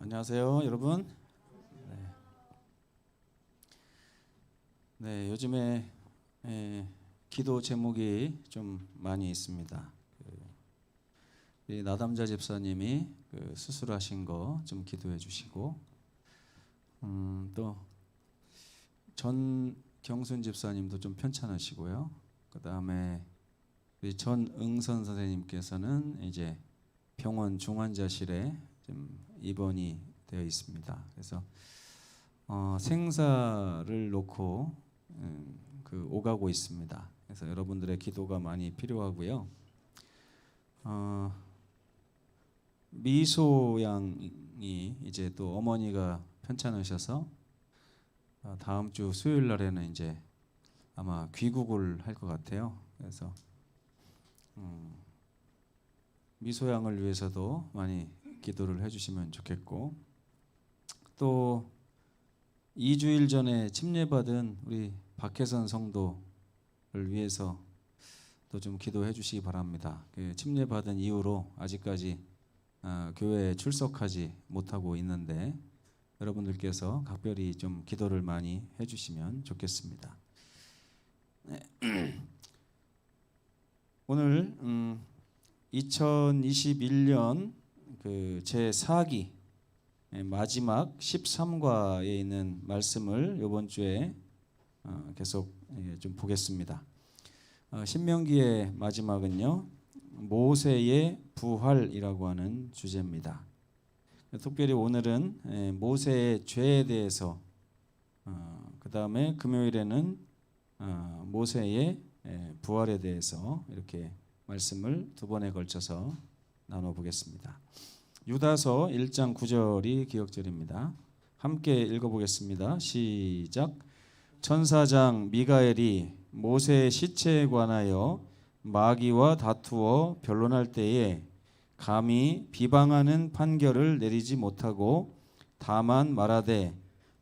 안녕하세요, 여러분. 네, 요즘에 기도 제목이 좀 많이 있습니다. 이 나담자 집사님이 수술하신 거 좀 기도해 주시고, 또 전경순 집사님도 좀 편찮으시고요. 그 다음에 우리 전응선 선생님께서는 이제 병원 중환자실에 좀 입원이 되어 있습니다. 그래서 생사를 놓고 오가고 있습니다. 그래서 여러분들의 기도가 많이 필요하고요. 미소 양이 이제 또 어머니가 편찮으셔서 다음 주 수요일 날에는 이제 아마 귀국을 할 것 같아요. 그래서 미소 양을 위해서도 많이 기도를 해주시면 좋겠고, 또 2주일 전에 침례받은 우리 박혜선 성도를 위해서 또 좀 기도해 주시기 바랍니다. 침례받은 이후로 아직까지 교회에 출석하지 못하고 있는데 여러분들께서 각별히 좀 기도를 많이 해주시면 좋겠습니다. 오늘 2021년 제4기 마지막 13과에 있는 말씀을 이번 주에 계속 좀 보겠습니다. 신명기의 마지막은요, 모세의 부활이라고 하는 주제입니다. 특별히 오늘은 모세의 죄에 대해서, 그 다음에 금요일에는 모세의 부활에 대해서 이렇게 말씀을 두 번에 걸쳐서 나눠보겠습니다. 유다서 1장 9절이 기억절입니다. 함께 읽어보겠습니다. 시작. 천사장 미가엘이 모세의 시체에 관하여 마귀와 다투어 변론할 때에 감히 비방하는 판결을 내리지 못하고 다만 말하되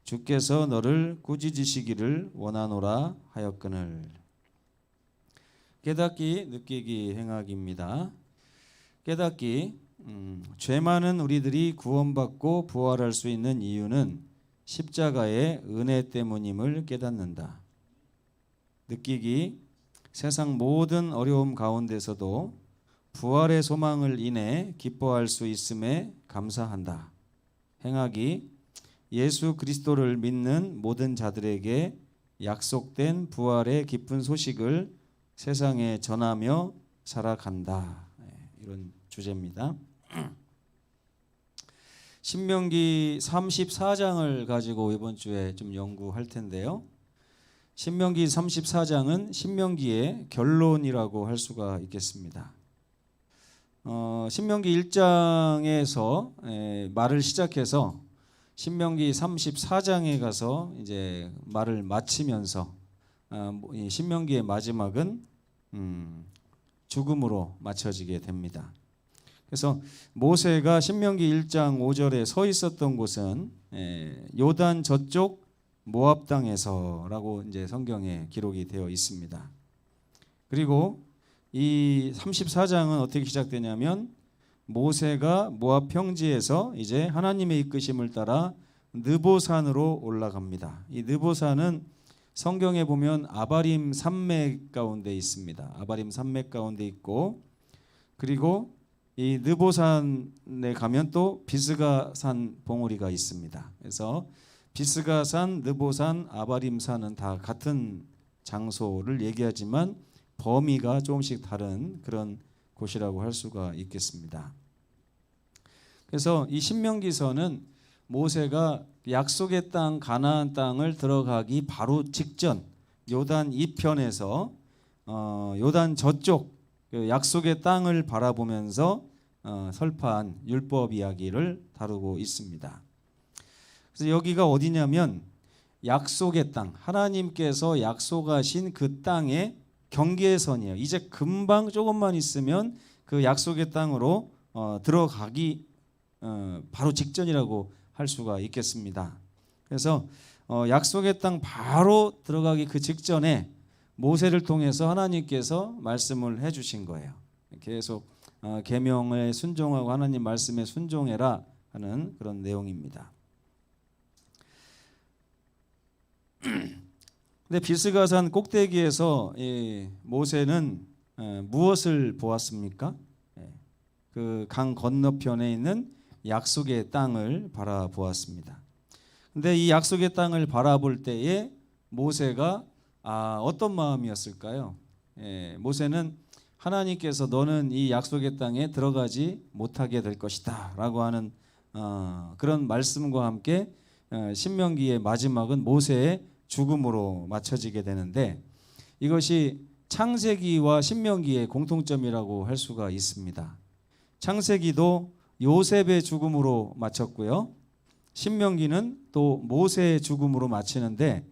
주께서 너를 꾸짖으시기를 원하노라 하였거늘. 깨닫기, 느끼기, 행하기입니다. 깨닫기, 죄 많은 우리들이 구원받고 부활할 수 있는 이유는 십자가의 은혜 때문임을 깨닫는다. 느끼기, 세상 모든 어려움 가운데서도 부활의 소망을 인해 기뻐할 수 있음에 감사한다. 행하기, 예수 그리스도를 믿는 모든 자들에게 약속된 부활의 기쁜 소식을 세상에 전하며 살아간다. 이런 주제입니다. 신명기 34장을 가지고 이번 주에 좀 연구할 텐데요. 신명기 34장은 신명기의 결론이라고 할 수가 있겠습니다. 신명기 1장에서 말을 시작해서 신명기 34장에 가서 이제 말을 마치면서 신명기의 마지막은 죽음으로 마쳐지게 됩니다. 그래서 모세가 신명기 1장 5절에 서 있었던 곳은 요단 저쪽 모압 땅에서라고 이제 성경에 기록이 되어 있습니다. 그리고 이 34장은 어떻게 시작되냐면 모세가 모압 평지에서 이제 하나님의 이끄심을 따라 느보산으로 올라갑니다. 이 느보산은 성경에 보면 아바림 산맥 가운데 있습니다. 아바림 산맥 가운데 있고, 그리고 이 느보산에 가면 또 비스가산 봉우리가 있습니다. 그래서 비스가산, 느보산, 아바림산은 다 같은 장소를 얘기하지만 범위가 조금씩 다른 그런 곳이라고 할 수가 있겠습니다. 그래서 이 신명기서는 모세가 약속의 땅 가나안 땅을 들어가기 바로 직전 요단 이편에서 요단 저쪽 약속의 땅을 바라보면서 설파한 율법 이야기를 다루고 있습니다. 그래서 여기가 어디냐면 약속의 땅, 하나님께서 약속하신 그 땅의 경계선이에요. 이제 금방 조금만 있으면 그 약속의 땅으로 들어가기 바로 직전이라고 할 수가 있겠습니다. 그래서 약속의 땅 바로 들어가기 그 직전에 모세를 통해서 하나님께서 말씀을 해주신 거예요. 계속 계명에 순종하고 하나님 말씀에 순종해라 하는 그런 내용입니다. 근데 비스가산 꼭대기에서 이 모세는 무엇을 보았습니까? 그 강 건너편에 있는 약속의 땅을 바라보았습니다. 근데 이 약속의 땅을 바라볼 때에 모세가 어떤 마음이었을까요? 모세는 하나님께서 너는 이 약속의 땅에 들어가지 못하게 될 것이다 라고 하는 그런 말씀과 함께 신명기의 마지막은 모세의 죽음으로 맞춰지게 되는데, 이것이 창세기와 신명기의 공통점이라고 할 수가 있습니다. 창세기도 요셉의 죽음으로 마쳤고요, 신명기는 또 모세의 죽음으로 마치는데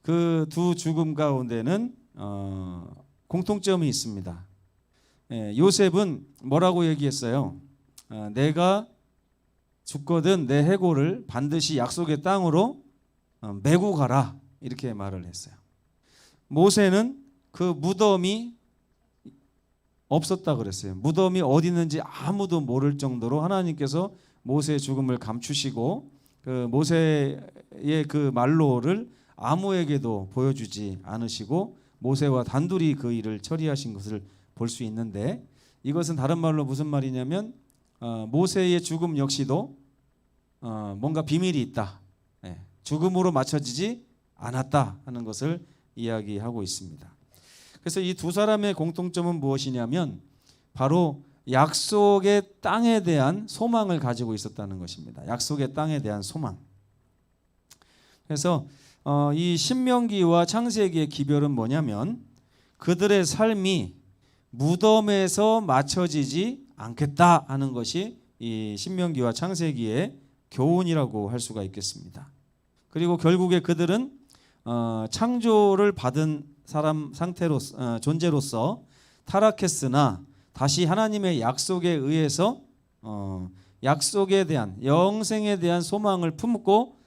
그 두 죽음 가운데는 공통점이 있습니다. 요셉은 뭐라고 얘기했어요? 내가 죽거든 내 해골을 반드시 약속의 땅으로 메고 가라, 이렇게 말을 했어요. 모세는 그 무덤이 없었다 그랬어요. 무덤이 어디 있는지 아무도 모를 정도로 하나님께서 모세의 죽음을 감추시고 그 모세의 그 말로를 아무에게도 보여주지 않으시고 모세와 단둘이 그 일을 처리하신 것을 볼 수 있는데, 이것은 다른 말로 무슨 말이냐면 모세의 죽음 역시도 뭔가 비밀이 있다, 죽음으로 맞춰지지 않았다 하는 것을 이야기하고 있습니다. 그래서 이 두 사람의 공통점은 무엇이냐면 바로 약속의 땅에 대한 소망을 가지고 있었다는 것입니다. 약속의 땅에 대한 소망. 그래서 이 신명기와 창세기의 기별은 뭐냐면 그들의 삶이 무덤에서 맞춰지지 않겠다 하는 것이 이 신명기와 창세기의 교훈이라고 할 수가 있겠습니다. 그리고 결국에 그들은 창조를 받은 사람 상태로 존재로서 타락했으나 다시 하나님의 약속에 의해서 약속에 대한 영생에 대한 소망을 품고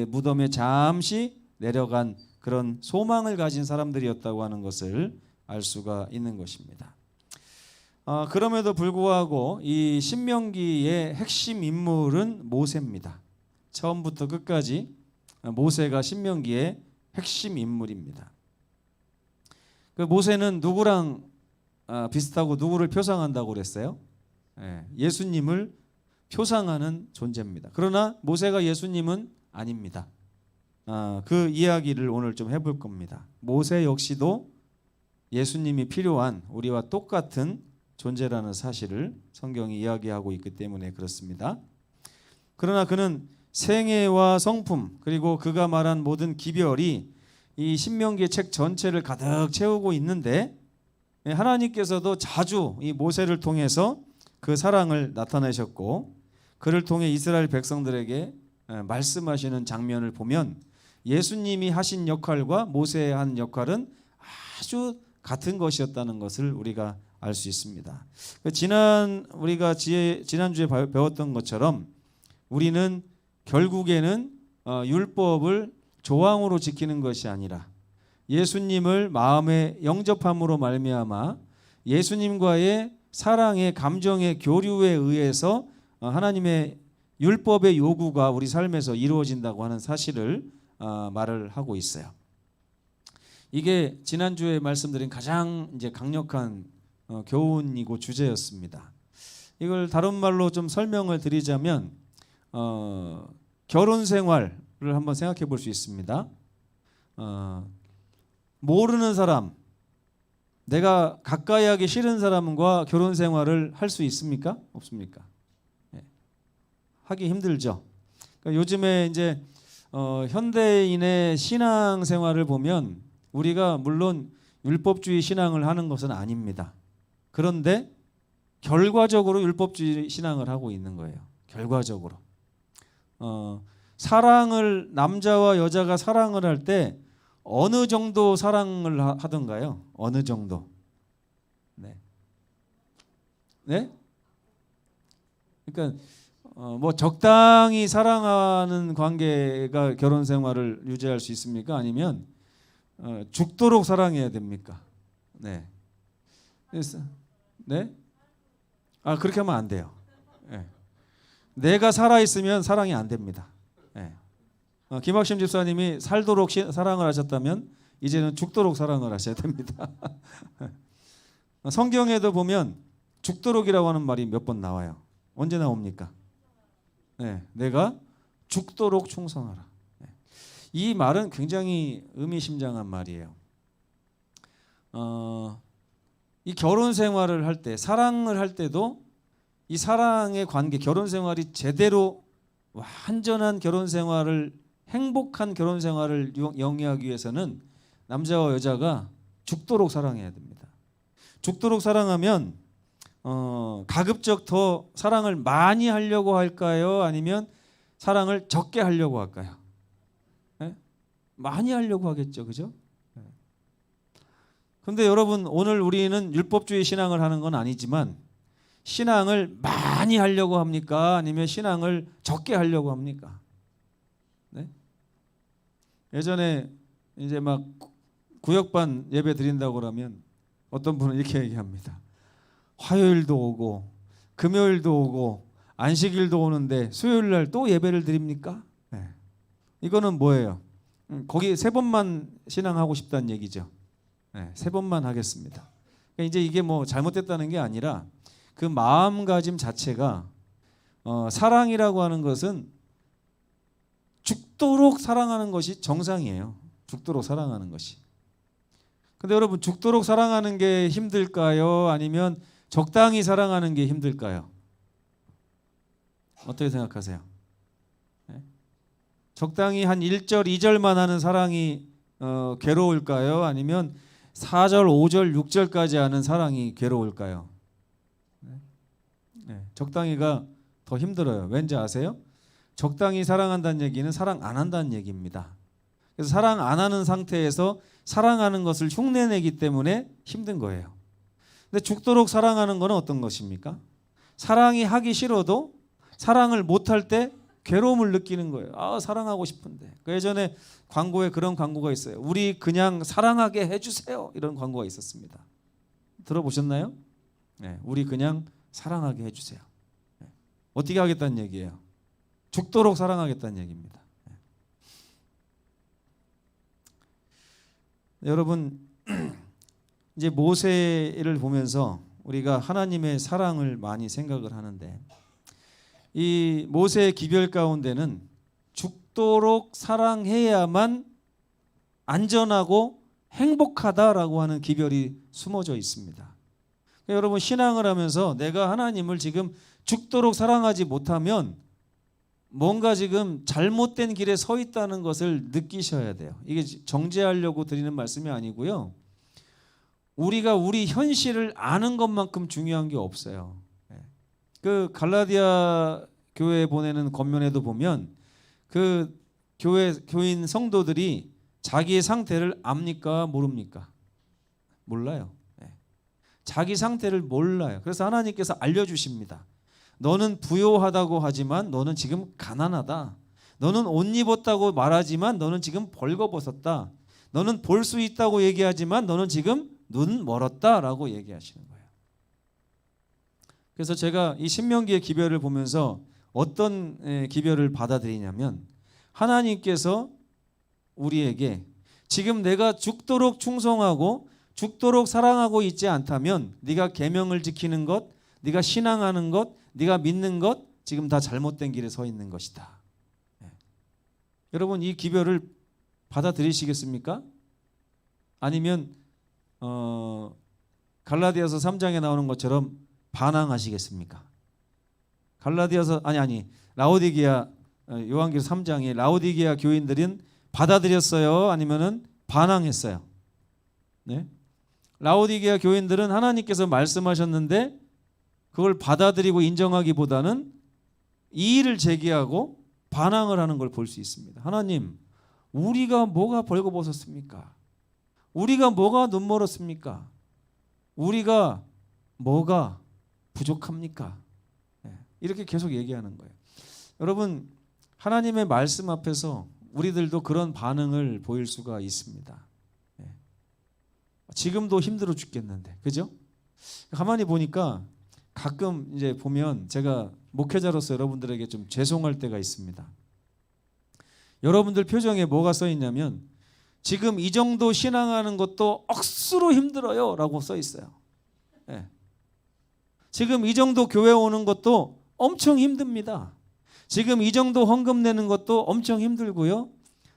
무덤에 잠시 내려간 그런 소망을 가진 사람들이었다고 하는 것을 알 수가 있는 것입니다. 그럼에도 불구하고 이 신명기의 핵심 인물은 모세입니다. 처음부터 끝까지 모세가 신명기의 핵심 인물입니다. 그 모세는 누구랑 비슷하고 누구를 표상한다고 그랬어요? 예수님을 표상하는 존재입니다. 그러나 모세가 예수님은 아닙니다. 그 이야기를 오늘 좀 해볼 겁니다. 모세 역시도 예수님이 필요한 우리와 똑같은 존재라는 사실을 성경이 이야기하고 있기 때문에 그렇습니다. 그러나 그는 생애와 성품 그리고 그가 말한 모든 기별이 이 신명기 책 전체를 가득 채우고 있는데, 하나님께서도 자주 이 모세를 통해서 그 사랑을 나타내셨고 그를 통해 이스라엘 백성들에게 말씀하시는 장면을 보면 예수님이 하신 역할과 모세의 한 역할은 아주 같은 것이었다는 것을 우리가 알 수 있습니다. 우리가 지난주에 배웠던 것처럼 우리는 결국에는 율법을 조항으로 지키는 것이 아니라 예수님을 마음에 영접함으로 말미암아 예수님과의 사랑의 감정의 교류에 의해서 하나님의 율법의 요구가 우리 삶에서 이루어진다고 하는 사실을 말을 하고 있어요. 이게 지난주에 말씀드린 가장 이제 강력한 교훈이고 주제였습니다. 이걸 다른 말로 좀 설명을 드리자면 결혼 생활을 한번 생각해 볼 수 있습니다. 모르는 사람, 내가 가까이 하기 싫은 사람과 결혼 생활을 할 수 있습니까? 없습니까? 하기 힘들죠. 그러니까 요즘에 이제 현대인의 신앙 생활을 보면 우리가 물론 율법주의 신앙을 하는 것은 아닙니다. 그런데 결과적으로 율법주의 신앙을 하고 있는 거예요. 결과적으로. 사랑을 남자와 여자가 사랑을 할 때 어느 정도 사랑을 하던가요? 어느 정도? 네. 네? 그러니까 뭐 적당히 사랑하는 관계가 결혼 생활을 유지할 수 있습니까? 아니면 죽도록 사랑해야 됩니까? 네. 그래서 네? 그렇게 하면 안 돼요. 네. 내가 살아있으면 사랑이 안 됩니다. 예. 김학심 집사님이 살도록 사랑을 하셨다면 이제는 죽도록 사랑을 하셔야 됩니다. 성경에도 보면 죽도록이라고 하는 말이 몇 번 나와요. 언제 나옵니까? 네, 내가 죽도록 충성하라. 네. 이 말은 굉장히 의미심장한 말이에요. 이 결혼 생활을 할 때, 사랑을 할 때도 이 사랑의 관계, 결혼 생활이 제대로 완전한 결혼 생활을, 행복한 결혼 생활을 영위하기 위해서는 남자와 여자가 죽도록 사랑해야 됩니다. 죽도록 사랑하면 가급적 더 사랑을 많이 하려고 할까요? 아니면 사랑을 적게 하려고 할까요? 네? 많이 하려고 하겠죠, 그죠? 그런데 여러분, 오늘 우리는 율법주의 신앙을 하는 건 아니지만 신앙을 많이 하려고 합니까? 아니면 신앙을 적게 하려고 합니까? 네? 예전에 이제 막 구역반 예배 드린다고 그러면 어떤 분은 이렇게 얘기합니다. 화요일도 오고 금요일도 오고 안식일도 오는데 수요일 날 또 예배를 드립니까? 네. 이거는 뭐예요? 거기 3번만 신앙하고 싶다는 얘기죠. 네, 3번만 하겠습니다. 그러니까 이제 이게 뭐 잘못됐다는 게 아니라 그 마음가짐 자체가 사랑이라고 하는 것은 죽도록 사랑하는 것이 정상이에요. 죽도록 사랑하는 것이. 근데 여러분, 죽도록 사랑하는 게 힘들까요? 아니면 적당히 사랑하는 게 힘들까요? 어떻게 생각하세요? 네? 적당히 한 1절, 2절만 하는 사랑이 괴로울까요? 아니면 4절, 5절, 6절까지 하는 사랑이 괴로울까요? 네. 적당히가 더 힘들어요. 왠지 아세요? 적당히 사랑한다는 얘기는 사랑 안 한다는 얘기입니다. 그래서 사랑 안 하는 상태에서 사랑하는 것을 흉내내기 때문에 힘든 거예요. 근데 죽도록 사랑하는 것은 어떤 것입니까? 사랑이 하기 싫어도 사랑을 못할 때 괴로움을 느끼는 거예요. 아, 사랑하고 싶은데. 그 예전에 광고에 그런 광고가 있어요. 우리 그냥 사랑하게 해주세요. 이런 광고가 있었습니다. 들어보셨나요? 네, 우리 그냥 사랑하게 해주세요. 네. 어떻게 하겠다는 얘기예요? 죽도록 사랑하겠다는 얘기입니다. 네. 여러분, 이제 모세를 보면서 우리가 하나님의 사랑을 많이 생각을 하는데, 이 모세의 기별 가운데는 죽도록 사랑해야만 안전하고 행복하다라고 하는 기별이 숨어져 있습니다. 그러니까 여러분, 신앙을 하면서 내가 하나님을 지금 죽도록 사랑하지 못하면 뭔가 지금 잘못된 길에 서 있다는 것을 느끼셔야 돼요. 이게 정죄하려고 드리는 말씀이 아니고요. 우리가 우리 현실을 아는 것만큼 중요한 게 없어요. 그 갈라디아 교회에 보내는 권면에도 보면 그 교인 성도들이 자기의 상태를 압니까? 모릅니까? 몰라요. 자기 상태를 몰라요. 그래서 하나님께서 알려주십니다. 너는 부요하다고 하지만 너는 지금 가난하다. 너는 옷 입었다고 말하지만 너는 지금 벌거벗었다. 너는 볼 수 있다고 얘기하지만 너는 지금 눈 멀었다라고 얘기하시는 거예요. 그래서 제가 이 신명기의 기별을 보면서 어떤 기별을 받아들이냐면, 하나님께서 우리에게 지금 내가 죽도록 충성하고 죽도록 사랑하고 있지 않다면 네가 계명을 지키는 것, 네가 신앙하는 것, 네가 믿는 것 지금 다 잘못된 길에 서 있는 것이다. 여러분, 이 기별을 받아들이시겠습니까? 아니면 갈라디아서 3장에 나오는 것처럼 반항하시겠습니까? 라오디게아, 요한계시록 3장에 라오디게아 교인들은 받아들였어요? 아니면은 반항했어요? 네? 라오디게아 교인들은 하나님께서 말씀하셨는데 그걸 받아들이고 인정하기보다는 이의를 제기하고 반항을 하는 걸 볼 수 있습니다. 하나님, 우리가 뭐가 벌거벗었습니까? 우리가 뭐가 눈 멀었습니까? 우리가 뭐가 부족합니까? 이렇게 계속 얘기하는 거예요. 여러분, 하나님의 말씀 앞에서 우리들도 그런 반응을 보일 수가 있습니다. 지금도 힘들어 죽겠는데, 그죠? 가만히 보니까 가끔 이제 보면 제가 목회자로서 여러분들에게 좀 죄송할 때가 있습니다. 여러분들 표정에 뭐가 써 있냐면 지금 이 정도 신앙하는 것도 억수로 힘들어요 라고 써 있어요. 네. 지금 이 정도 교회 오는 것도 엄청 힘듭니다. 지금 이 정도 헌금 내는 것도 엄청 힘들고요.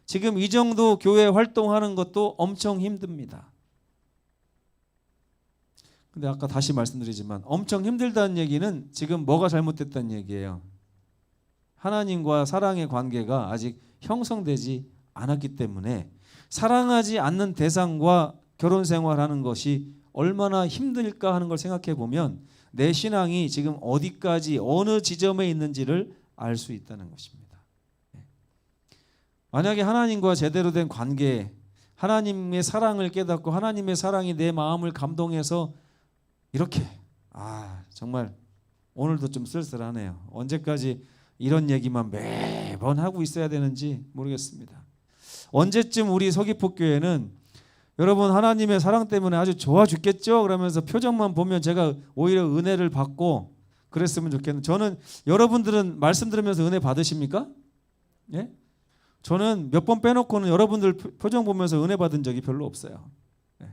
지금 이 정도 교회 활동하는 것도 엄청 힘듭니다. 근데 아까 다시 말씀드리지만 엄청 힘들다는 얘기는 지금 뭐가 잘못됐다는 얘기예요. 하나님과 사랑의 관계가 아직 형성되지 않았기 때문에 사랑하지 않는 대상과 결혼 생활하는 것이 얼마나 힘들까 하는 걸 생각해 보면 내 신앙이 지금 어디까지 어느 지점에 있는지를 알 수 있다는 것입니다. 만약에 하나님과 제대로 된 관계, 하나님의 사랑을 깨닫고 하나님의 사랑이 내 마음을 감동해서 이렇게 정말 오늘도 좀 쓸쓸하네요. 언제까지 이런 얘기만 매번 하고 있어야 되는지 모르겠습니다. 언제쯤 우리 서귀포교회는 여러분 하나님의 사랑 때문에 아주 좋아 죽겠죠? 그러면서 표정만 보면 제가 오히려 은혜를 받고 그랬으면 좋겠는데 저는 여러분들은 말씀 들으면서 은혜 받으십니까? 예? 저는 몇 번 빼놓고는 여러분들 표정 보면서 은혜 받은 적이 별로 없어요. 예.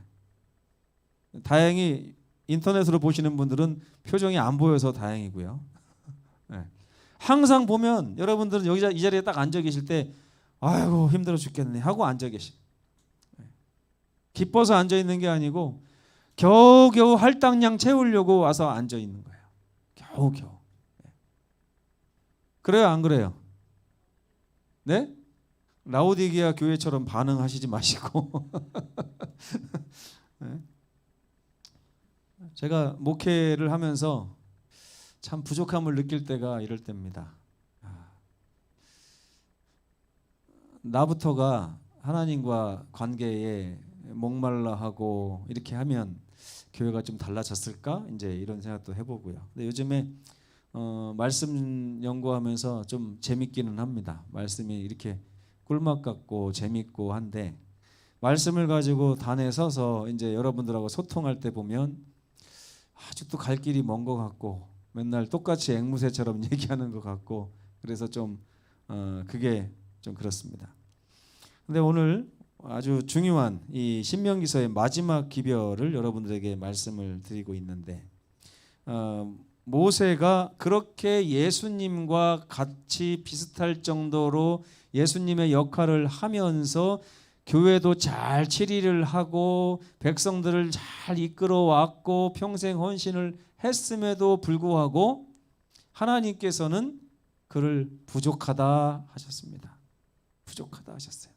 다행히 인터넷으로 보시는 분들은 표정이 안 보여서 다행이고요. 예. 항상 보면 여러분들은 여기 이 자리에 딱 앉아 계실 때 아이고 힘들어 죽겠네 하고 앉아 계시. 기뻐서 앉아 있는 게 아니고 겨우겨우 할당량 채우려고 와서 앉아 있는 거예요. 겨우겨우. 그래요, 안 그래요? 네? 라오디게아 교회처럼 반응하시지 마시고. 네? 제가 목회를 하면서 참 부족함을 느낄 때가 이럴 때입니다. 나부터가 하나님과 관계에 목말라하고 이렇게 하면 교회가 좀 달라졌을까? 이제 이런 생각도 해보고요. 근데 요즘에 말씀 연구하면서 좀 재밌기는 합니다. 말씀이 이렇게 꿀맛 같고 재밌고 한데 말씀을 가지고 단에 서서 이제 여러분들하고 소통할 때 보면 아직도 갈 길이 먼 것 같고 맨날 똑같이 앵무새처럼 얘기하는 것 같고 그래서 좀 그게 좀 그렇습니다. 근데 오늘 아주 중요한 이 신명기서의 마지막 기별을 여러분들에게 말씀을 드리고 있는데 모세가 그렇게 예수님과 같이 비슷할 정도로 예수님의 역할을 하면서 교회도 잘 치리를 하고 백성들을 잘 이끌어 왔고 평생 헌신을 했음에도 불구하고 하나님께서는 그를 부족하다 하셨습니다. 부족하다 하셨어요.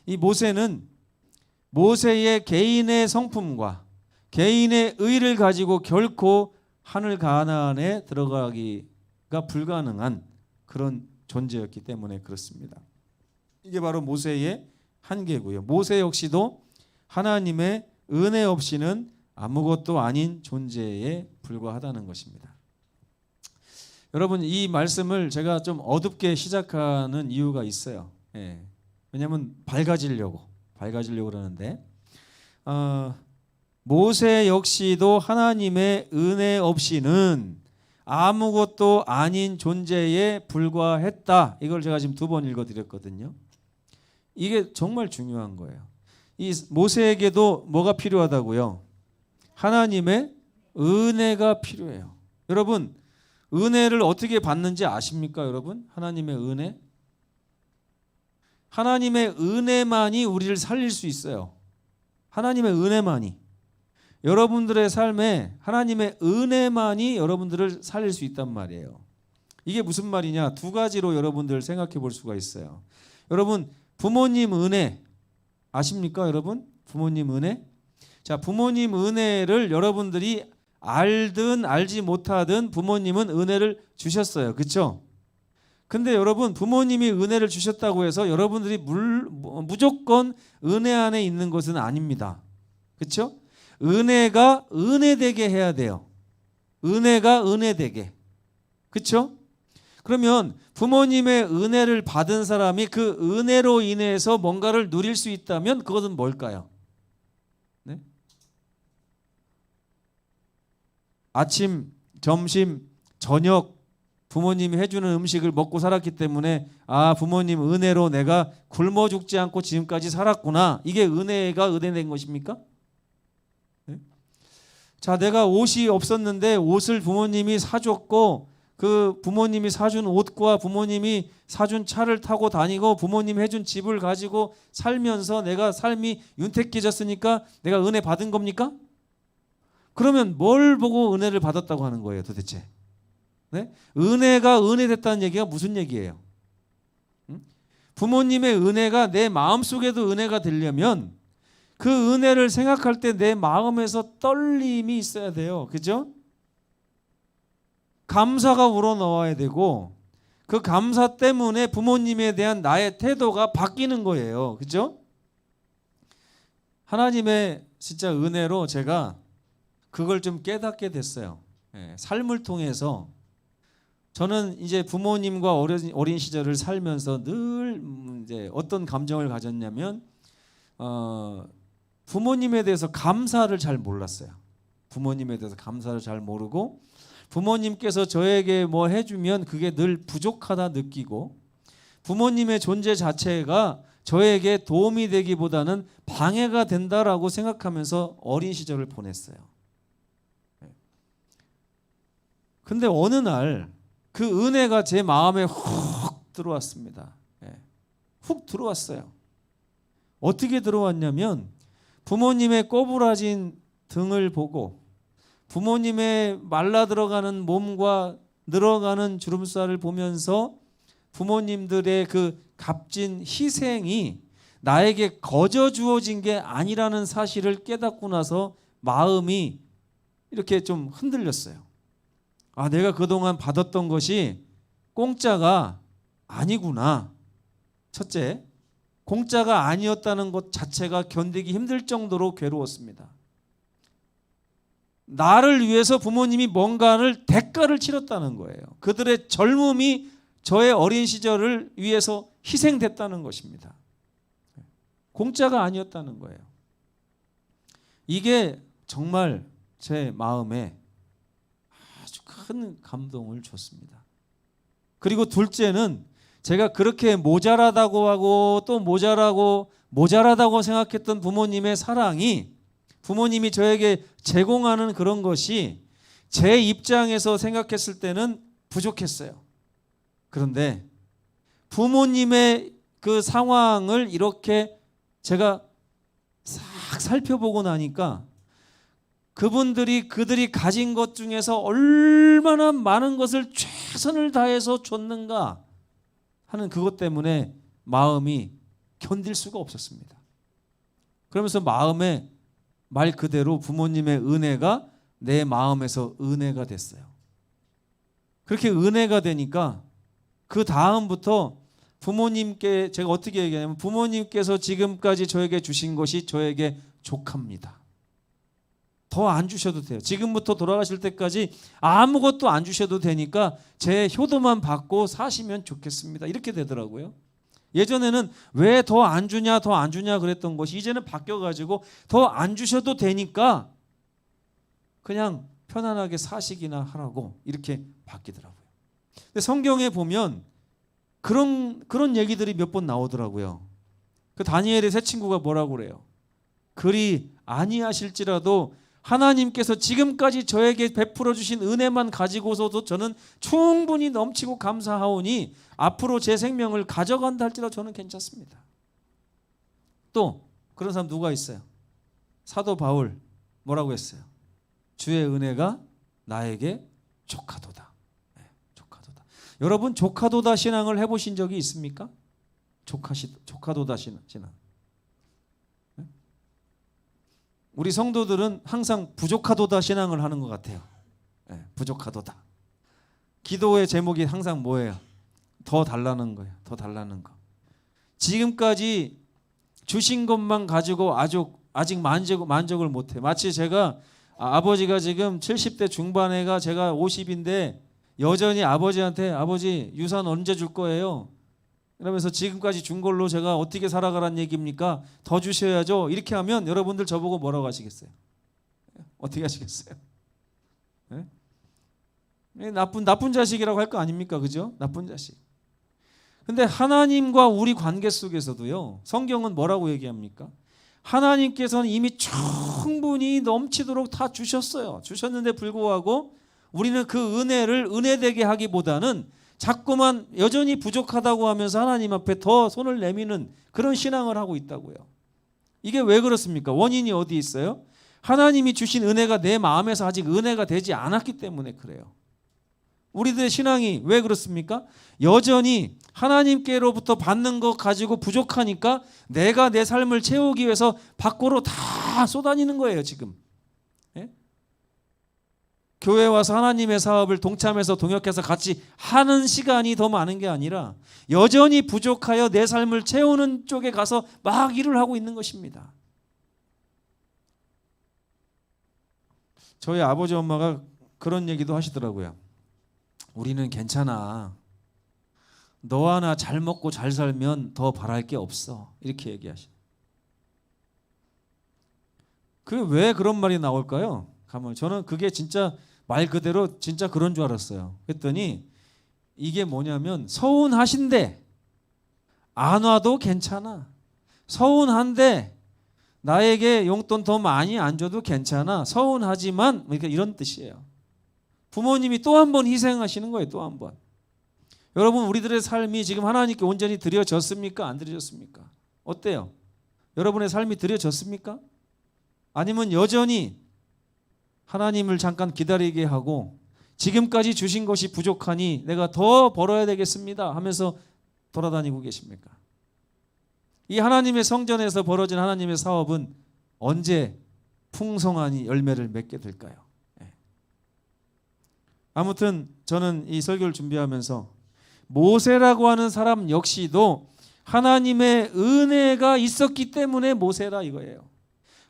이 모세는 모세의 개인의 성품과 개인의 의를 가지고 결코 하늘 가나안에 들어가기가 불가능한 그런 존재였기 때문에 그렇습니다. 이게 바로 모세의 한계고요. 모세 역시도 하나님의 은혜 없이는 아무것도 아닌 존재에 불과하다는 것입니다. 여러분 이 말씀을 제가 좀 어둡게 시작하는 이유가 있어요. 왜냐하면 밝아지려고 그러는데 모세 역시도 하나님의 은혜 없이는 아무것도 아닌 존재에 불과했다. 이걸 제가 지금 2번 읽어드렸거든요. 이게 정말 중요한 거예요. 이 모세에게도 뭐가 필요하다고요? 하나님의 은혜가 필요해요. 여러분 은혜를 어떻게 받는지 아십니까? 여러분 하나님의 은혜? 하나님의 은혜만이 우리를 살릴 수 있어요. 하나님의 은혜만이. 여러분들의 삶에 하나님의 은혜만이 여러분들을 살릴 수 있단 말이에요. 이게 무슨 말이냐? 2가지로 여러분들 생각해 볼 수가 있어요. 여러분 부모님 은혜 아십니까? 여러분 부모님 은혜? 자, 부모님 은혜를 여러분들이 알든 알지 못하든 부모님은 은혜를 주셨어요. 그렇죠? 근데 여러분 부모님이 은혜를 주셨다고 해서 여러분들이 무조건 은혜 안에 있는 것은 아닙니다. 그렇죠? 은혜가 은혜되게 해야 돼요. 은혜가 은혜되게. 그렇죠? 그러면 부모님의 은혜를 받은 사람이 그 은혜로 인해서 뭔가를 누릴 수 있다면 그것은 뭘까요? 네? 아침 점심, 저녁 부모님이 해주는 음식을 먹고 살았기 때문에 부모님 은혜로 내가 굶어 죽지 않고 지금까지 살았구나. 이게 은혜가 은혜된 것입니까? 네? 자, 내가 옷이 없었는데 옷을 부모님이 사줬고 그 부모님이 사준 옷과 부모님이 사준 차를 타고 다니고 부모님 해준 집을 가지고 살면서 내가 삶이 윤택해졌으니까 내가 은혜 받은 겁니까? 그러면 뭘 보고 은혜를 받았다고 하는 거예요 도대체? 네? 은혜가 은혜됐다는 얘기가 무슨 얘기예요? 부모님의 은혜가 내 마음속에도 은혜가 되려면 그 은혜를 생각할 때 내 마음에서 떨림이 있어야 돼요. 그죠? 감사가 우러나와야 되고 그 감사 때문에 부모님에 대한 나의 태도가 바뀌는 거예요. 그죠? 하나님의 진짜 은혜로 제가 그걸 좀 깨닫게 됐어요. 삶을 통해서 저는 이제 부모님과 어린 시절을 살면서 늘 이제 어떤 감정을 가졌냐면 부모님에 대해서 감사를 잘 몰랐어요. 부모님에 대해서 감사를 잘 모르고 부모님께서 저에게 뭐 해주면 그게 늘 부족하다 느끼고 부모님의 존재 자체가 저에게 도움이 되기보다는 방해가 된다라고 생각하면서 어린 시절을 보냈어요. 근데 어느 날 그 은혜가 제 마음에 훅 들어왔습니다. 훅 들어왔어요. 어떻게 들어왔냐면 부모님의 꼬부라진 등을 보고 부모님의 말라 들어가는 몸과 늘어가는 주름살을 보면서 부모님들의 그 값진 희생이 나에게 거저 주어진 게 아니라는 사실을 깨닫고 나서 마음이 이렇게 좀 흔들렸어요. 내가 그동안 받았던 것이 공짜가 아니구나. 첫째, 공짜가 아니었다는 것 자체가 견디기 힘들 정도로 괴로웠습니다. 나를 위해서 부모님이 뭔가를 대가를 치렀다는 거예요. 그들의 젊음이 저의 어린 시절을 위해서 희생됐다는 것입니다. 공짜가 아니었다는 거예요. 이게 정말 제 마음에 아주 큰 감동을 줬습니다. 그리고 둘째는 제가 그렇게 모자라다고 하고 또 모자라다고 생각했던 부모님의 사랑이 부모님이 저에게 제공하는 그런 것이 제 입장에서 생각했을 때는 부족했어요. 그런데 부모님의 그 상황을 이렇게 제가 싹 살펴보고 나니까 그들이 가진 것 중에서 얼마나 많은 것을 최선을 다해서 줬는가 하는 그것 때문에 마음이 견딜 수가 없었습니다. 그러면서 마음에 말 그대로 부모님의 은혜가 내 마음에서 은혜가 됐어요. 그렇게 은혜가 되니까 그 다음부터 부모님께 제가 어떻게 얘기하냐면 부모님께서 지금까지 저에게 주신 것이 저에게 족합니다. 더 안 주셔도 돼요. 지금부터 돌아가실 때까지 아무것도 안 주셔도 되니까 제 효도만 받고 사시면 좋겠습니다. 이렇게 되더라고요. 예전에는 왜 더 안 주냐 더 안 주냐 그랬던 것이 이제는 바뀌어가지고 더 안 주셔도 되니까 그냥 편안하게 사시기나 하라고 이렇게 바뀌더라고요. 근데 성경에 보면 그런 얘기들이 몇 번 나오더라고요. 그 다니엘의 세 친구가 뭐라고 그래요? 그리 아니하실지라도 하나님께서 지금까지 저에게 베풀어 주신 은혜만 가지고서도 저는 충분히 넘치고 감사하오니 앞으로 제 생명을 가져간다 할지라도 저는 괜찮습니다. 또 그런 사람 누가 있어요? 사도 바울 뭐라고 했어요? 주의 은혜가 나에게 족하도다. 족하도다. 여러분 족하도다 신앙을 해보신 적이 있습니까? 족하도다 신앙. 우리 성도들은 항상 부족하도다 신앙을 하는 것 같아요. 부족하도다. 기도의 제목이 항상 뭐예요? 더 달라는 거예요. 더 달라는 거. 지금까지 주신 것만 가지고 아직 만족을 못해. 마치 제가 아버지가 지금 70대 중반에가 제가 50인데 여전히 아버지한테 아버지 유산 언제 줄 거예요? 그러면서 지금까지 준 걸로 제가 어떻게 살아가란 얘기입니까? 더 주셔야죠. 이렇게 하면 여러분들 저보고 뭐라고 하시겠어요? 어떻게 하시겠어요? 네? 나쁜 자식이라고 할 거 아닙니까? 그죠? 나쁜 자식. 근데 하나님과 우리 관계 속에서도요. 성경은 뭐라고 얘기합니까? 하나님께서는 이미 충분히 넘치도록 다 주셨어요. 주셨는데 불구하고 우리는 그 은혜를 은혜되게 하기보다는 자꾸만 여전히 부족하다고 하면서 하나님 앞에 더 손을 내미는 그런 신앙을 하고 있다고요. 이게 왜 그렇습니까? 원인이 어디 있어요? 하나님이 주신 은혜가 내 마음에서 아직 은혜가 되지 않았기 때문에 그래요. 우리들의 신앙이 왜 그렇습니까? 여전히 하나님께로부터 받는 것 가지고 부족하니까 내가 내 삶을 채우기 위해서 밖으로 다 쏟아지는 거예요, 지금. 예? 교회 와서 하나님의 사업을 동참해서 동역해서 같이 하는 시간이 더 많은 게 아니라 여전히 부족하여 내 삶을 채우는 쪽에 가서 막 일을 하고 있는 것입니다. 저희 아버지 엄마가 그런 얘기도 하시더라고요. 우리는 괜찮아. 너와 나 잘 먹고 잘 살면 더 바랄 게 없어. 이렇게 얘기하시. 그 왜 그런 말이 나올까요? 가만 저는 그게 진짜 말 그대로 진짜 그런 줄 알았어요. 그랬더니 이게 뭐냐면 서운하신데 안 와도 괜찮아. 서운한데 나에게 용돈 더 많이 안 줘도 괜찮아. 서운하지만 그러니까 이런 뜻이에요. 부모님이 또 한 번 희생하시는 거예요. 또 한 번. 여러분 우리들의 삶이 지금 하나님께 온전히 드려졌습니까? 안 드려졌습니까? 어때요? 여러분의 삶이 드려졌습니까? 아니면 여전히 하나님을 잠깐 기다리게 하고 지금까지 주신 것이 부족하니 내가 더 벌어야 되겠습니다 하면서 돌아다니고 계십니까? 이 하나님의 성전에서 벌어진 하나님의 사업은 언제 풍성한 열매를 맺게 될까요? 아무튼 저는 이 설교를 준비하면서 모세라고 하는 사람 역시도 하나님의 은혜가 있었기 때문에 모세라 이거예요.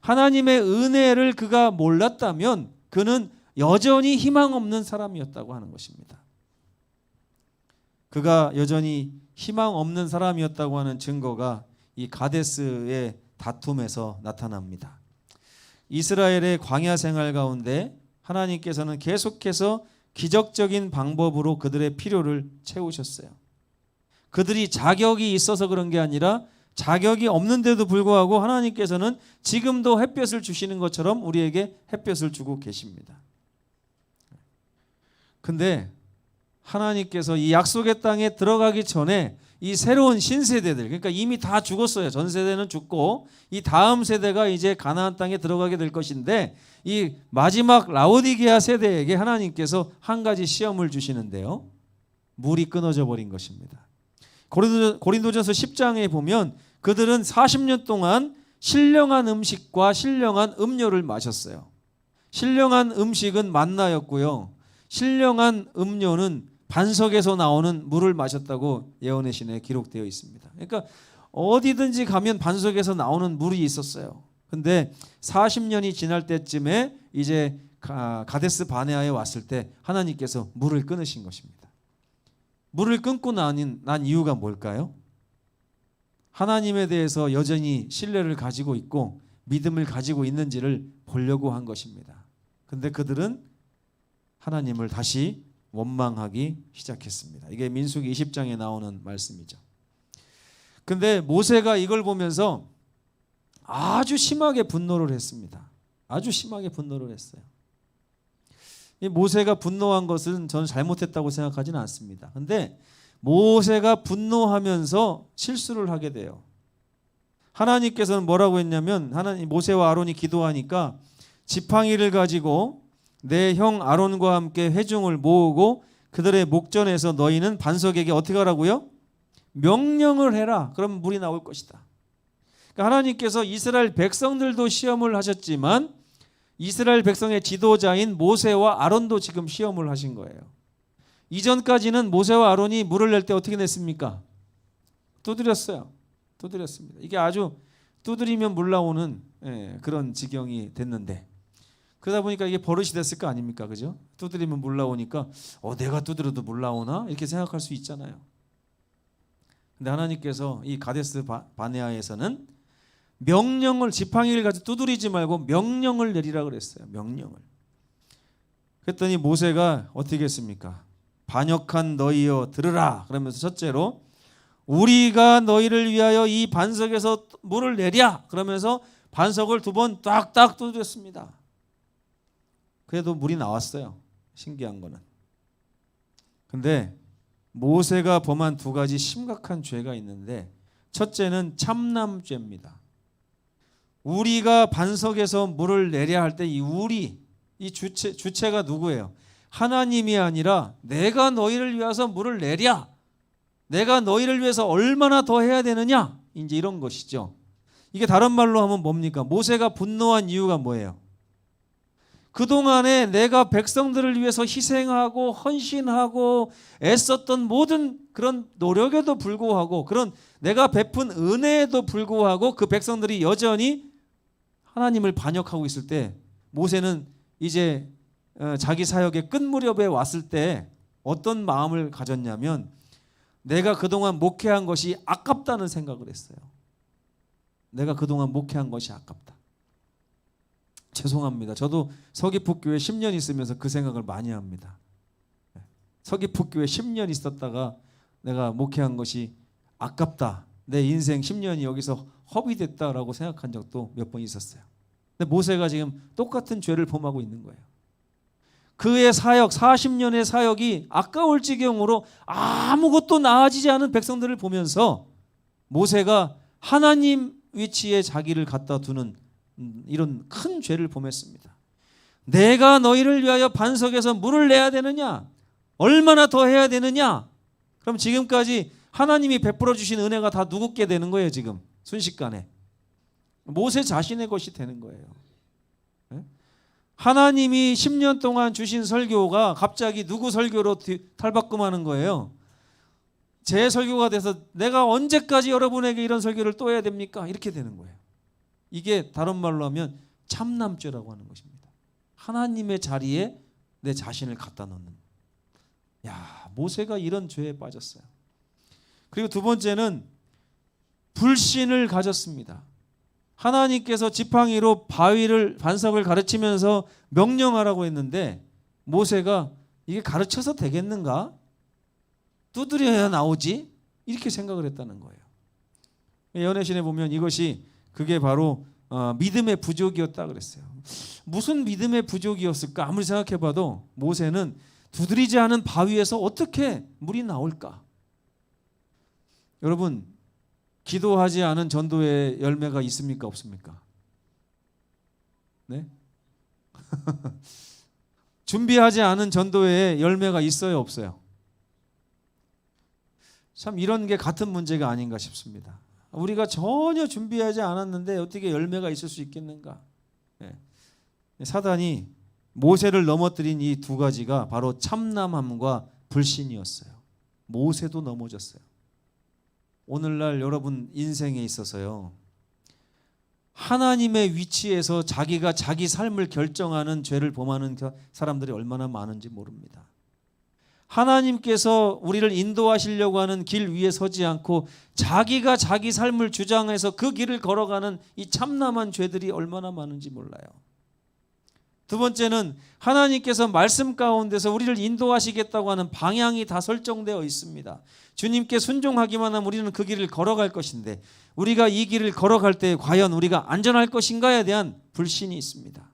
하나님의 은혜를 그가 몰랐다면 그는 여전히 희망 없는 사람이었다고 하는 것입니다. 그가 여전히 희망 없는 사람이었다고 하는 증거가 이 가데스의 다툼에서 나타납니다. 이스라엘의 광야 생활 가운데 하나님께서는 계속해서 기적적인 방법으로 그들의 필요를 채우셨어요. 그들이 자격이 있어서 그런 게 아니라 자격이 없는데도 불구하고 하나님께서는 지금도 햇볕을 주시는 것처럼 우리에게 햇볕을 주고 계십니다. 근데 하나님께서 이 약속의 땅에 들어가기 전에 이 새로운 신세대들, 그러니까 이미 다 죽었어요. 전 세대는 죽고 이 다음 세대가 이제 가나안 땅에 들어가게 될 것인데 이 마지막 라오디게아 세대에게 하나님께서 한 가지 시험을 주시는데요. 물이 끊어져 버린 것입니다. 고린도전서 10장에 보면 그들은 40년 동안 신령한 음식과 신령한 음료를 마셨어요. 신령한 음식은 만나였고요. 신령한 음료는 반석에서 나오는 물을 마셨다고 예언의 신에 기록되어 있습니다. 그러니까 어디든지 가면 반석에서 나오는 물이 있었어요. 근데 40년이 지날 때쯤에 이제 가데스 바네아에 왔을 때 하나님께서 물을 끊으신 것입니다. 물을 끊고 난 이유가 뭘까요? 하나님에 대해서 여전히 신뢰를 가지고 있고 믿음을 가지고 있는지를 보려고 한 것입니다. 근데 그들은 하나님을 다시 원망하기 시작했습니다. 이게 민수기 20장에 나오는 말씀이죠. 근데 모세가 이걸 보면서 아주 심하게 분노를 했습니다. 아주 심하게 분노를 했어요. 이 모세가 분노한 것은 저는 잘못했다고 생각하지는 않습니다. 근데 모세가 분노하면서 실수를 하게 돼요. 하나님께서는 뭐라고 했냐면 모세와 아론이 기도하니까 지팡이를 가지고 내 형 아론과 함께 회중을 모으고 그들의 목전에서 너희는 반석에게 어떻게 하라고요? 명령을 해라. 그럼 물이 나올 것이다. 그러니까 하나님께서 이스라엘 백성들도 시험을 하셨지만 이스라엘 백성의 지도자인 모세와 아론도 지금 시험을 하신 거예요. 이전까지는 모세와 아론이 물을 낼 때 어떻게 냈습니까? 두드렸어요. 두드렸습니다. 이게 아주 두드리면 물 나오는 그런 지경이 됐는데 그러다 보니까 이게 버릇이 됐을 거 아닙니까? 그죠? 두드리면 물 나오니까 내가 두드려도 물 나오나? 이렇게 생각할 수 있잖아요. 근데 하나님께서 이 가데스 바네아에서는 명령을 지팡이를 가지고 두드리지 말고 명령을 내리라 그랬어요. 명령을. 그랬더니 모세가 어떻게 했습니까? 반역한 너희여 들으라. 그러면서 첫째로 우리가 너희를 위하여 이 반석에서 물을 내랴. 그러면서 반석을 2번 딱딱 두드렸습니다. 그래도 물이 나왔어요. 신기한 거는. 근데 모세가 범한 2가지 심각한 죄가 있는데, 첫째는 참남죄입니다. 우리가 반석에서 물을 내랴 할 때 이 우리, 이 주체가 누구예요? 하나님이 아니라 내가 너희를 위해서 물을 내랴, 내가 너희를 위해서 얼마나 더 해야 되느냐, 이제 이런 것이죠. 이게 다른 말로 하면 뭡니까? 모세가 분노한 이유가 뭐예요? 그동안에 내가 백성들을 위해서 희생하고 헌신하고 애썼던 모든 그런 노력에도 불구하고, 그런 내가 베푼 은혜에도 불구하고 그 백성들이 여전히 하나님을 반역하고 있을 때, 모세는 이제 자기 사역의 끝 무렵에 왔을 때 어떤 마음을 가졌냐면, 내가 그동안 목회한 것이 아깝다는 생각을 했어요. 내가 그동안 목회한 것이 아깝다. 죄송합니다. 저도 서귀포교회 10년 있으면서 그 생각을 많이 합니다. 서귀포교회 10년 있었다가 내가 목회한 것이 아깝다. 내 인생 10년이 여기서 허비됐다라고 생각한 적도 몇 번 있었어요. 근데 모세가 지금 똑같은 죄를 범하고 있는 거예요. 그의 사역, 40년의 사역이 아까울 지경으로 아무것도 나아지지 않은 백성들을 보면서 모세가 하나님 위치에 자기를 갖다 두는 이런 큰 죄를 범했습니다. 내가 너희를 위하여 반석에서 물을 내야 되느냐? 얼마나 더 해야 되느냐? 그럼 지금까지 하나님이 베풀어 주신 은혜가 다 누구께 되는 거예요? 지금 순식간에 모세 자신의 것이 되는 거예요. 하나님이 10년 동안 주신 설교가 갑자기 누구 설교로 탈바꿈하는 거예요. 제 설교가 돼서 내가 언제까지 여러분에게 이런 설교를 또 해야 됩니까? 이렇게 되는 거예요. 이게 다른 말로 하면 참남죄라고 하는 것입니다. 하나님의 자리에 내 자신을 갖다 놓는. 야, 모세가 이런 죄에 빠졌어요. 그리고 2번째는 불신을 가졌습니다. 하나님께서 지팡이로 반석을 가르치면서 명령하라고 했는데, 모세가 이게 가르쳐서 되겠는가? 두드려야 나오지? 이렇게 생각을 했다는 거예요. 연애신에 보면 그게 바로 믿음의 부족이었다 그랬어요. 무슨 믿음의 부족이었을까? 아무리 생각해봐도 모세는 두드리지 않은 바위에서 어떻게 물이 나올까? 여러분, 기도하지 않은 전도의 열매가 있습니까? 없습니까? 네? 준비하지 않은 전도의 열매가 있어요? 없어요? 참 이런 게 같은 문제가 아닌가 싶습니다. 우리가 전혀 준비하지 않았는데 어떻게 열매가 있을 수 있겠는가? 네. 사단이 모세를 넘어뜨린 이 2가지가 바로 참남함과 불신이었어요. 모세도 넘어졌어요. 오늘날 여러분 인생에 있어서요, 하나님의 위치에서 자기가 자기 삶을 결정하는 죄를 범하는 사람들이 얼마나 많은지 모릅니다. 하나님께서 우리를 인도하시려고 하는 길 위에 서지 않고 자기가 자기 삶을 주장해서 그 길을 걸어가는 이 참남한 죄들이 얼마나 많은지 몰라요. 2번째는 하나님께서 말씀 가운데서 우리를 인도하시겠다고 하는 방향이 다 설정되어 있습니다. 주님께 순종하기만 하면 우리는 그 길을 걸어갈 것인데, 우리가 이 길을 걸어갈 때 과연 우리가 안전할 것인가에 대한 불신이 있습니다.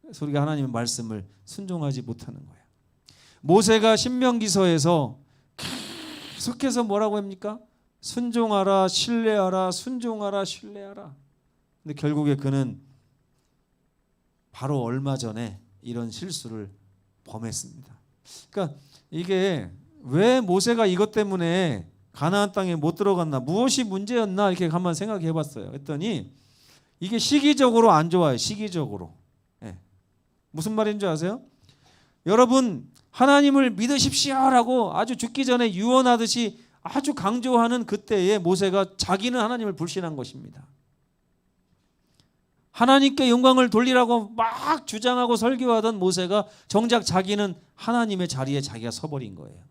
그래서 우리가 하나님의 말씀을 순종하지 못하는 거예요. 모세가 신명기서에서 계속해서 뭐라고 합니까? 순종하라, 신뢰하라, 순종하라, 신뢰하라. 근데 결국에 그는 바로 얼마 전에 이런 실수를 범했습니다. 그러니까 이게 왜 모세가 이것 때문에 가나안 땅에 못 들어갔나, 무엇이 문제였나, 이렇게 한번 생각해 봤어요. 했더니 이게 시기적으로 안 좋아요. 시기적으로. 네. 무슨 말인 줄 아세요? 여러분, 하나님을 믿으십시오라고 아주 죽기 전에 유언하듯이 아주 강조하는 그때에 모세가 자기는 하나님을 불신한 것입니다. 하나님께 영광을 돌리라고 막 주장하고 설교하던 모세가 정작 자기는 하나님의 자리에 자기가 서버린 거예요.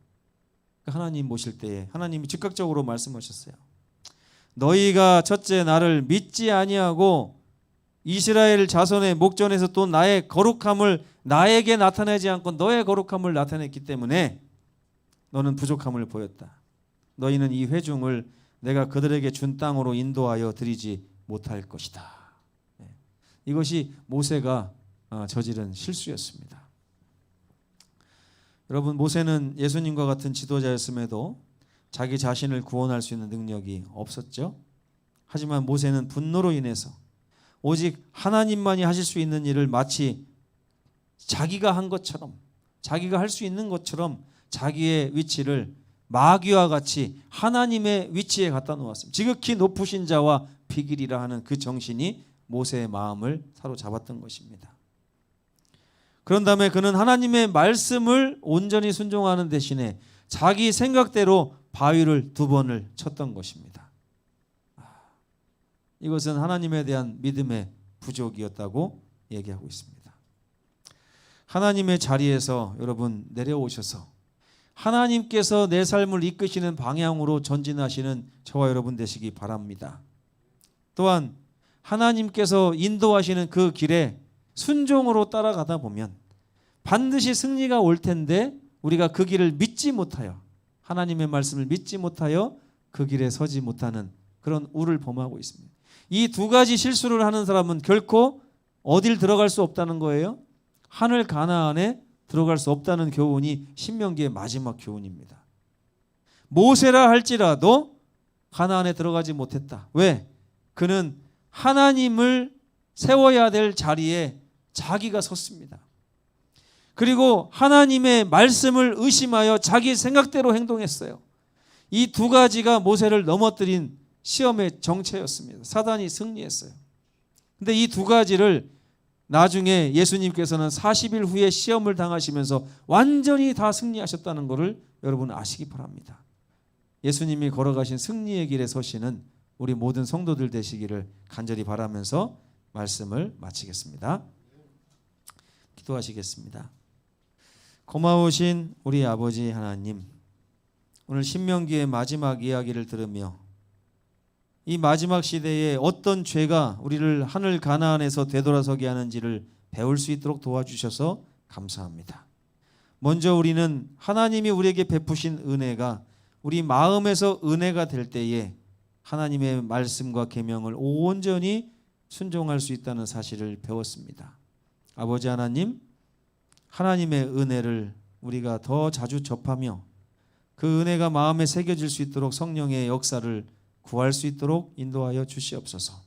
하나님 모실 때에 하나님이 즉각적으로 말씀하셨어요. 너희가 첫째 나를 믿지 아니하고 이스라엘 자손의 목전에서 또 나의 거룩함을 나에게 나타내지 않고 너의 거룩함을 나타냈기 때문에 너는 부족함을 보였다. 너희는 이 회중을 내가 그들에게 준 땅으로 인도하여 드리지 못할 것이다. 이것이 모세가 저지른 실수였습니다. 여러분, 모세는 예수님과 같은 지도자였음에도 자기 자신을 구원할 수 있는 능력이 없었죠. 하지만 모세는 분노로 인해서 오직 하나님만이 하실 수 있는 일을 마치 자기가 한 것처럼, 자기가 할 수 있는 것처럼 자기의 위치를 마귀와 같이 하나님의 위치에 갖다 놓았습니다. 지극히 높으신 자와 비길이라 하는 그 정신이 모세의 마음을 사로잡았던 것입니다. 그런 다음에 그는 하나님의 말씀을 온전히 순종하는 대신에 자기 생각대로 바위를 2번을 쳤던 것입니다. 이것은 하나님에 대한 믿음의 부족이었다고 얘기하고 있습니다. 하나님의 자리에서 여러분 내려오셔서 하나님께서 내 삶을 이끄시는 방향으로 전진하시는 저와 여러분 되시기 바랍니다. 또한 하나님께서 인도하시는 그 길에 순종으로 따라가다 보면 반드시 승리가 올 텐데 우리가 그 길을 믿지 못하여, 하나님의 말씀을 믿지 못하여 그 길에 서지 못하는 그런 우를 범하고 있습니다. 이 2가지 실수를 하는 사람은 결코 어딜 들어갈 수 없다는 거예요. 하늘 가나안에 들어갈 수 없다는 교훈이 신명기의 마지막 교훈입니다. 모세라 할지라도 가나안에 들어가지 못했다. 왜? 그는 하나님을 세워야 될 자리에 자기가 섰습니다. 그리고 하나님의 말씀을 의심하여 자기 생각대로 행동했어요. 이 2가지가 모세를 넘어뜨린 시험의 정체였습니다. 사단이 승리했어요. 근데 이 2가지를 나중에 예수님께서는 40일 후에 시험을 당하시면서 완전히 다 승리하셨다는 것을 여러분 아시기 바랍니다. 예수님이 걸어가신 승리의 길에 서시는 우리 모든 성도들 되시기를 간절히 바라면서 말씀을 마치겠습니다. 기도하시겠습니다. 고마우신 우리 아버지 하나님, 오늘 신명기의 마지막 이야기를 들으며 이 마지막 시대에 어떤 죄가 우리를 하늘 가나안에서 되돌아서게 하는지를 배울 수 있도록 도와주셔서 감사합니다. 먼저 우리는 하나님이 우리에게 베푸신 은혜가 우리 마음에서 은혜가 될 때에 하나님의 말씀과 계명을 온전히 순종할 수 있다는 사실을 배웠습니다. 아버지 하나님, 하나님의 은혜를 우리가 더 자주 접하며 그 은혜가 마음에 새겨질 수 있도록 성령의 역사를 구할 수 있도록 인도하여 주시옵소서.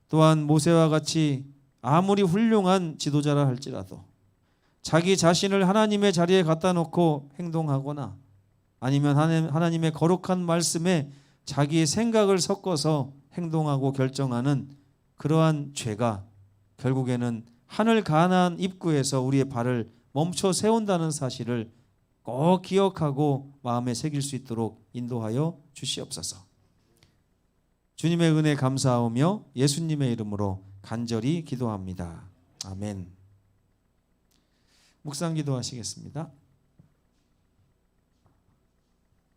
또한 모세와 같이 아무리 훌륭한 지도자라 할지라도 자기 자신을 하나님의 자리에 갖다 놓고 행동하거나 아니면 하나님의 거룩한 말씀에 자기의 생각을 섞어서 행동하고 결정하는 그러한 죄가 결국에는 하늘 가나안 입구에서 우리의 발을 멈춰 세운다는 사실을 꼭 기억하고 마음에 새길 수 있도록 인도하여 주시옵소서. 주님의 은혜 감사하오며 예수님의 이름으로 간절히 기도합니다. 아멘. 묵상 기도하시겠습니다.